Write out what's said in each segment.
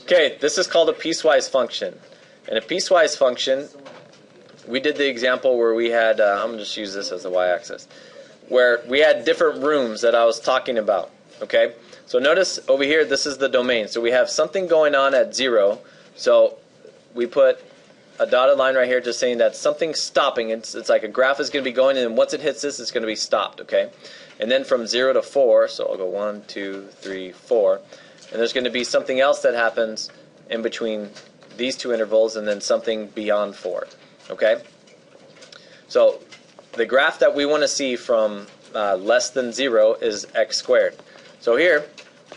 Okay, this is called a piecewise function. And a piecewise function, we did the example where we had, I'm going to just use this as the y-axis, where we had different rooms that I was talking about. Okay, so notice over here, this is the domain. So we have something going on at 0. So we put a dotted line right here just saying that something's stopping. It's like a graph is going to be going, and once it hits this, it's going to be stopped. Okay, and then from 0 to 4, so I'll go 1, 2, 3, 4. And there's going to be something else that happens in between these two intervals and then something beyond 4. Okay? So the graph that we want to see from less than 0 is x squared. So here,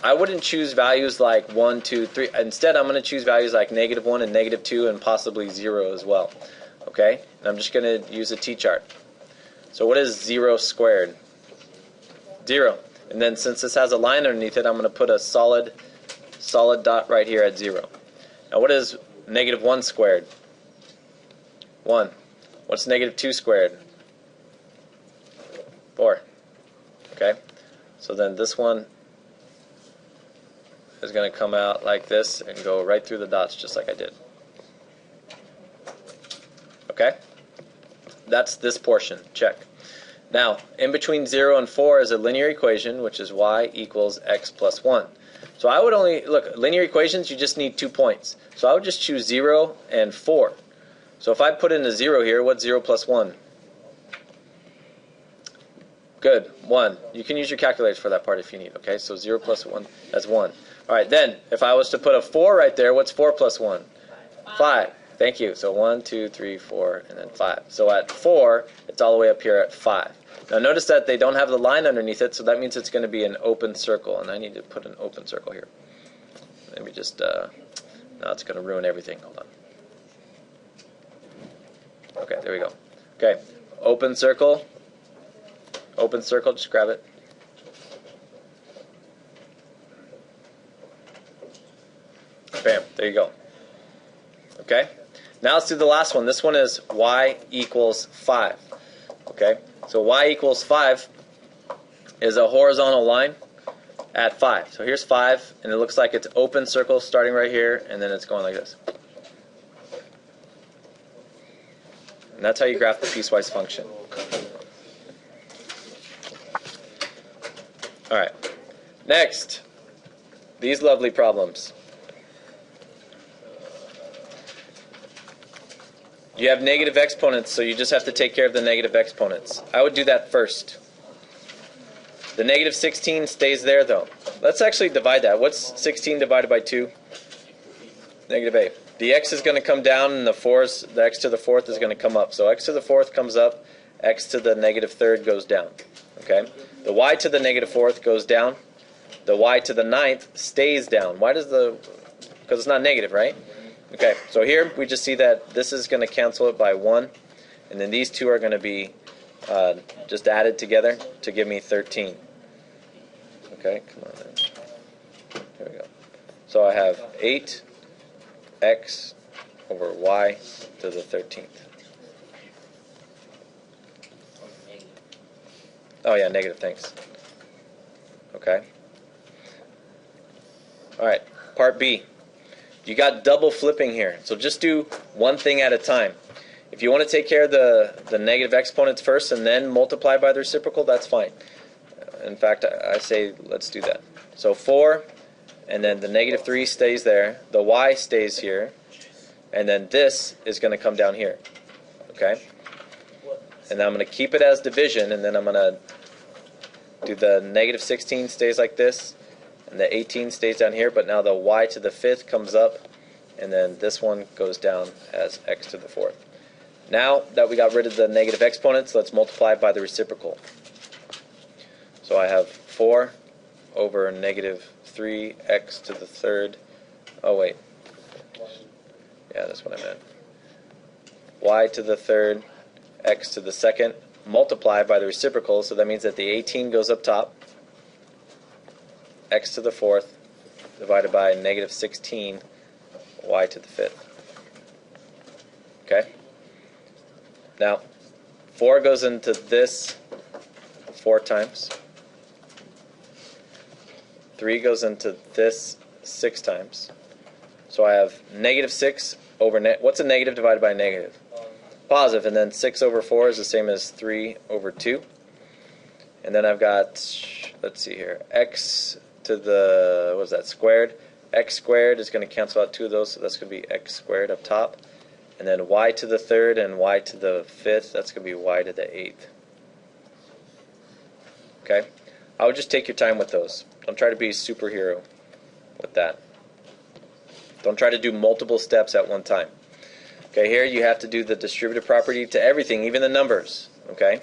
I wouldn't choose values like 1, 2, 3. Instead, I'm going to choose values like -1 and -2 and possibly 0 as well. Okay? And I'm just going to use a t-chart. So what is 0 squared? 0. And then since this has a line underneath it, I'm going to put a solid dot right here at 0. Now what is -1 squared? 1. What's -2 squared? 4. Okay? So then this one is going to come out like this and go right through the dots just like I did. Okay? That's this portion. Check. Now, in between 0 and 4 is a linear equation, which is y equals x plus 1. So I would only, look, linear equations, you just need 2 points. So I would just choose 0 and 4. So if I put in a 0 here, what's 0 plus 1? Good, 1. You can use your calculators for that part if you need, okay? So 0 plus 1, that's 1. All right, then, if I was to put a 4 right there, what's 4 plus 1? 5. Thank you. So 1, 2, 3, 4, and then 5. So at 4, it's all the way up here at 5. Now notice that they don't have the line underneath it, so that means it's going to be an open circle. And I need to put an open circle here. Let me just, now it's going to ruin everything. Hold on. Okay, there we go. Okay, open circle. Open circle, just grab it. Bam, there you go. Okay, now let's do the last one. This one is y equals 5. Okay, so y equals 5 is a horizontal line at 5. So here's 5, and it looks like it's open circle starting right here, and then it's going like this. And that's how you graph the piecewise function. Alright, next, these lovely problems. You have negative exponents, so you just have to take care of the negative exponents. I would do that first. The negative 16 stays there, though. Let's actually divide that. What's 16 divided by 2? Negative 8. The x is going to come down, and the x to the 4th is going to come up. So x to the 4th comes up, x to the negative 3rd goes down. Okay? The y to the negative 4th goes down. The y to the 9th stays down. Why does because it's not negative, right? Okay, so here we just see that this is going to cancel it by 1, and then these two are going to be just added together to give me 13. Okay, come on then. Here we go. So I have 8x over y to the 13th. Oh yeah, negative, thanks. Okay. Alright, part B. You got double flipping here, so just do one thing at a time. If you want to take care of the negative exponents first and then multiply by the reciprocal, that's fine. In fact, I say let's do that. So 4, and then the negative 3 stays there, the y stays here, and then this is going to come down here. Okay? And then I'm going to keep it as division, and then I'm going to do the negative 16 stays like this, and the 18 stays down here, but now the y to the 5th comes up, and then this one goes down as x to the 4th. Now that we got rid of the negative exponents, let's multiply by the reciprocal. So I have 4 over negative 3x to the 3rd. Oh wait. Yeah, that's what I meant. Y to the 3rd, x to the 2nd, multiply by the reciprocal, so that means that the 18 goes up top, x to the 4th, divided by negative 16, y to the 5th. Okay? Now, 4 goes into this 4 times. 3 goes into this 6 times. So I have negative 6 over, what's a negative divided by a negative? Positive, and then 6 over 4 is the same as 3 over 2. And then I've got, let's see here, x to the, what is that, squared? X squared is going to cancel out 2 of those, so that's going to be x squared up top. And then y to the 3rd and y to the 5th, that's going to be y to the 8th. Okay? I would just take your time with those. Don't try to be a superhero with that. Don't try to do multiple steps at one time. Okay, here you have to do the distributive property to everything, even the numbers. Okay?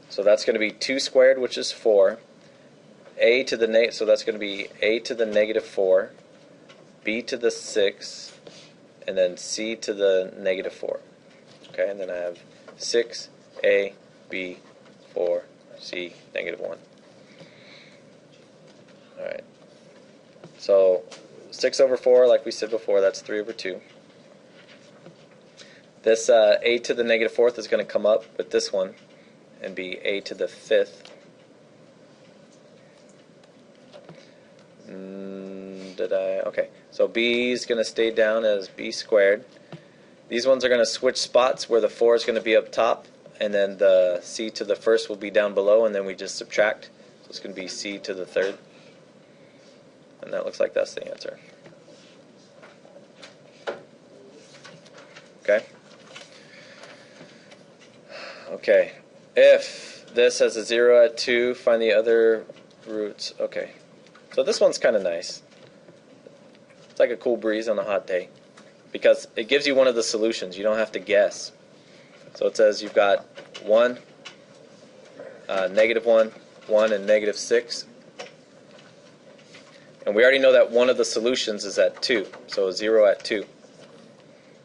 So that's going to be 2 squared, which is 4. A to the so that's going to be a to the negative 4, b to the 6, and then c to the negative 4. Okay, and then I have 6a, b, 4, c, negative 1. Alright. So 6 over 4, like we said before, that's 3 over 2. This a to the negative 4th is going to come up with this one and be a to the 5th. Okay, so b is going to stay down as b squared. These ones are going to switch spots where the 4 is going to be up top, and then the c to the 1st will be down below, and then we just subtract. So it's going to be c to the 3rd. And that looks like that's the answer. Okay? Okay. If this has a 0 at 2, find the other roots. Okay. So this one's kind of nice. It's like a cool breeze on a hot day, because it gives you one of the solutions. You don't have to guess. So it says you've got 1, negative 1, 1, and negative 6. And we already know that one of the solutions is at 2, so 0 at 2.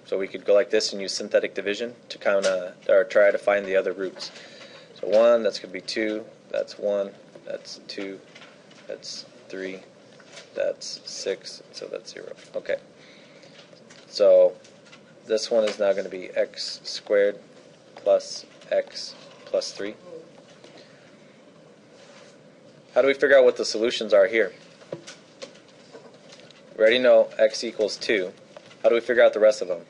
So we could go like this and use synthetic division to kind of, or try to find the other roots. So 1, that's going to be 2, that's 1, that's 2, that's 3, that's 6, so that's 0. Okay. So this one is now going to be x squared plus x plus 3. How do we figure out what the solutions are here? We already know x equals 2. How do we figure out the rest of them?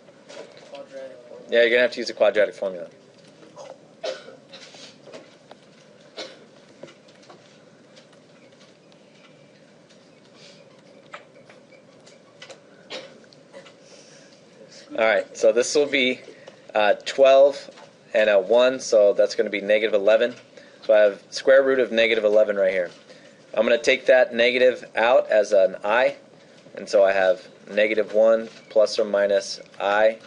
Yeah, you're going to have to use a quadratic formula. Alright, so this will be 12 and a 1, so that's going to be negative 11. So I have square root of negative 11 right here. I'm going to take that negative out as an I, and so I have negative 1 plus or minus I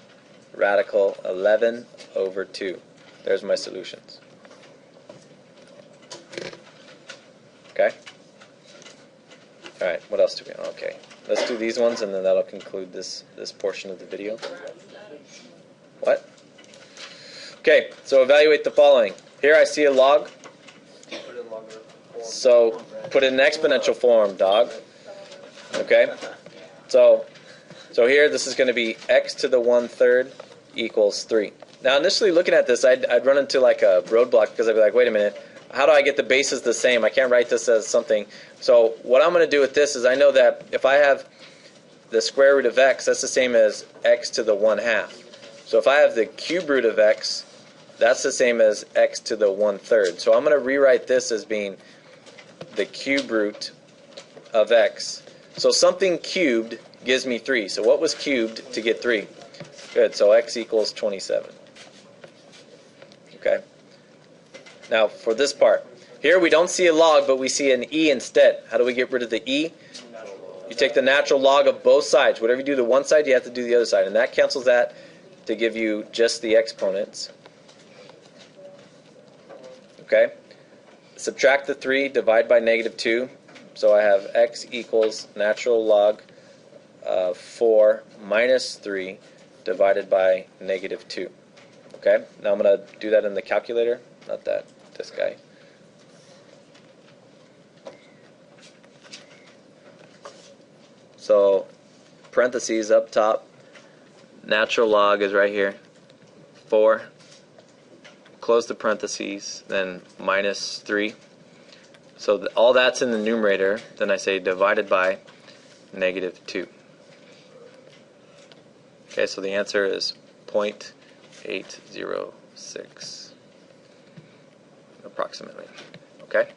radical 11 over 2. There's my solutions. Okay? Alright, what else do we have? Okay, let's do these ones, and then that'll conclude this portion of the video. What? Okay, so evaluate the following. Here I see a log. So put it in exponential form, dog. Okay? So here this is going to be x to the 1/3 equals 3. Now initially looking at this, I'd run into like a roadblock, because I'd be like, wait a minute, how do I get the bases the same? I can't write this as something. So what I'm going to do with this is, I know that if I have the square root of x, that's the same as x to the 1/2. So if I have the cube root of x, that's the same as x to the 1/3. So I'm going to rewrite this as being the cube root of x. So something cubed gives me 3. So what was cubed to get 3? Good, so x equals 27. Okay. Now for this part. Here we don't see a log, but we see an e instead. How do we get rid of the e? You take the natural log of both sides. Whatever you do to one side, you have to do the other side. And that cancels that to give you just the exponents. Okay. Subtract the 3, divide by negative 2. So I have x equals natural log 4 minus 3 divided by negative 2. Okay, now I'm going to do that in the calculator, not that, this guy. So parentheses up top, natural log is right here, 4, close the parentheses, then minus 3. So all that's in the numerator. Then I say divided by -2. Okay, so the answer is 0.806 approximately. Okay?